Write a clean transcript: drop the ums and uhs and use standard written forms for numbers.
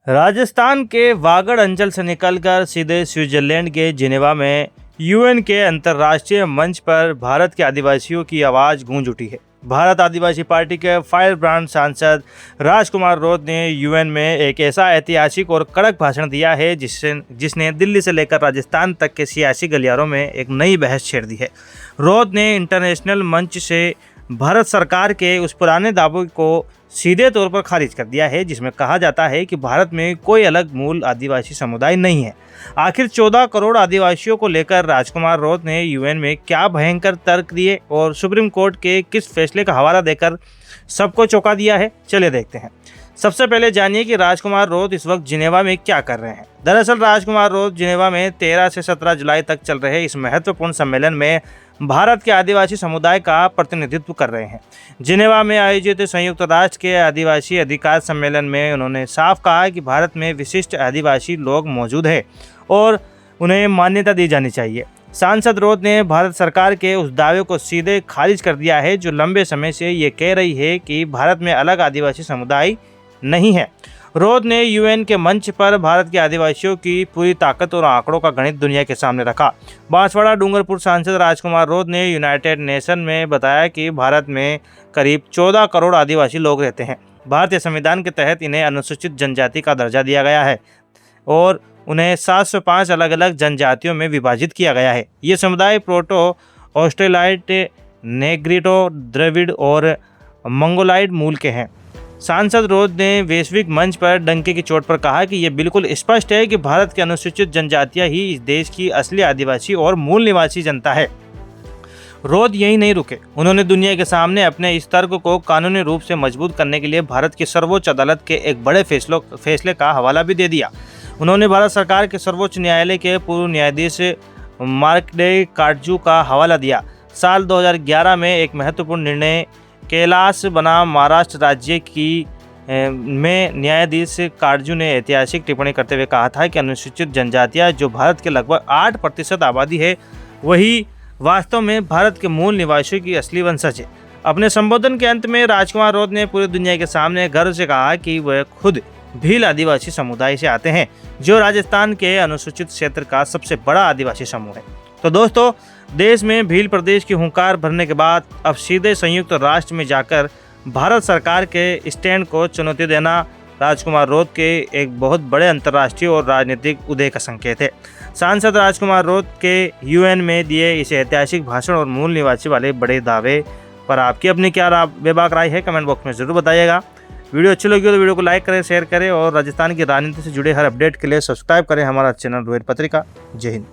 राजस्थान के वागड़ अंचल से निकलकर सीधे स्विट्जरलैंड के जिनेवा में यूएन के अंतर्राष्ट्रीय मंच पर भारत के आदिवासियों की आवाज़ गूंज उठी है। भारत आदिवासी पार्टी के फायरब्रांड सांसद राजकुमार रोत ने यूएन में एक ऐसा ऐतिहासिक और कड़क भाषण दिया है जिसने दिल्ली से लेकर राजस्थान तक के सियासी गलियारों में एक नई बहस छेड़ दी है। रोत ने इंटरनेशनल मंच से भारत सरकार के उस पुराने दावे को सीधे तौर पर खारिज कर दिया है जिसमें कहा जाता है कि भारत में कोई अलग मूल आदिवासी समुदाय नहीं है। आखिर 14 करोड़ आदिवासियों को लेकर राजकुमार रोत ने यूएन में क्या भयंकर तर्क दिए और सुप्रीम कोर्ट के किस फैसले का हवाला देकर सबको चौंका दिया है, चलिए देखते हैं। सबसे पहले जानिए कि राजकुमार रोत इस वक्त जिनेवा में क्या कर रहे हैं। दरअसल राजकुमार रोत जिनेवा में 13 से 17 जुलाई तक चल रहे इस महत्वपूर्ण सम्मेलन में भारत के आदिवासी समुदाय का प्रतिनिधित्व कर रहे हैं। जिनेवा में आयोजित संयुक्त राष्ट्र के आदिवासी अधिकार सम्मेलन में उन्होंने साफ कहा कि भारत में विशिष्ट आदिवासी लोग मौजूद हैं और उन्हें मान्यता दी जानी चाहिए। सांसद रोत ने भारत सरकार के उस दावे को सीधे खारिज कर दिया है जो लंबे समय से ये कह रही है कि भारत में अलग आदिवासी समुदाय नहीं है। रोत ने यूएन के मंच पर भारत के आदिवासियों की पूरी ताकत और आंकड़ों का गणित दुनिया के सामने रखा। बांसवाड़ा डूंगरपुर सांसद राजकुमार रोत ने यूनाइटेड नेशन में बताया कि भारत में करीब 14 करोड़ आदिवासी लोग रहते हैं। भारतीय संविधान के तहत इन्हें अनुसूचित जनजाति का दर्जा दिया गया है और उन्हें 705 अलग अलग जनजातियों में विभाजित किया गया है। ये समुदाय प्रोटो ऑस्ट्रेलाइट, नेग्रिटो, द्रविड़ और मंगोलाइड मूल के हैं। सांसद रोत ने वैश्विक मंच पर डंके की चोट पर कहा कि यह बिल्कुल स्पष्ट है कि भारत की अनुसूचित जनजातियां ही इस देश की असली आदिवासी और मूल निवासी जनता है। रोत यही नहीं रुके, उन्होंने दुनिया के सामने अपने इस तर्क को कानूनी रूप से मजबूत करने के लिए भारत की सर्वोच्च अदालत के एक बड़े फैसले का हवाला भी दे दिया। उन्होंने भारत सरकार के सर्वोच्च न्यायालय के पूर्व न्यायाधीश मार्कंडेय काटजू का हवाला दिया। साल 2011 में एक महत्वपूर्ण निर्णय कैलाश बनाम महाराष्ट्र राज्य की में न्यायाधीश काटजू ने ऐतिहासिक टिप्पणी करते हुए कहा था कि अनुसूचित जनजातियां जो भारत के लगभग 8% आबादी है वही वास्तव में भारत के मूल निवासियों की असली वंशज है। अपने संबोधन के अंत में राजकुमार रोत ने पूरी दुनिया के सामने गर्व से कहा कि वह खुद भील आदिवासी समुदाय से आते हैं जो राजस्थान के अनुसूचित क्षेत्र का सबसे बड़ा आदिवासी समूह है। तो दोस्तों, देश में भील प्रदेश की हुंकार भरने के बाद अब सीधे संयुक्त राष्ट्र में जाकर भारत सरकार के स्टैंड को चुनौती देना राजकुमार रोत के एक बहुत बड़े अंतर्राष्ट्रीय और राजनीतिक उदय का संकेत है। सांसद राजकुमार रोत के यूएन में दिए इस ऐतिहासिक भाषण और मूल निवासी वाले बड़े दावे पर आपकी अपनी क्या बेबाक राय है, कमेंट बॉक्स में ज़रूर बताइएगा। वीडियो अच्छी लगी हो तो वीडियो को लाइक करें, शेयर करें और राजस्थान की राजनीति से जुड़े हर अपडेट के लिए सब्सक्राइब करें हमारा चैनल रोहित पत्रिका। जय हिंद।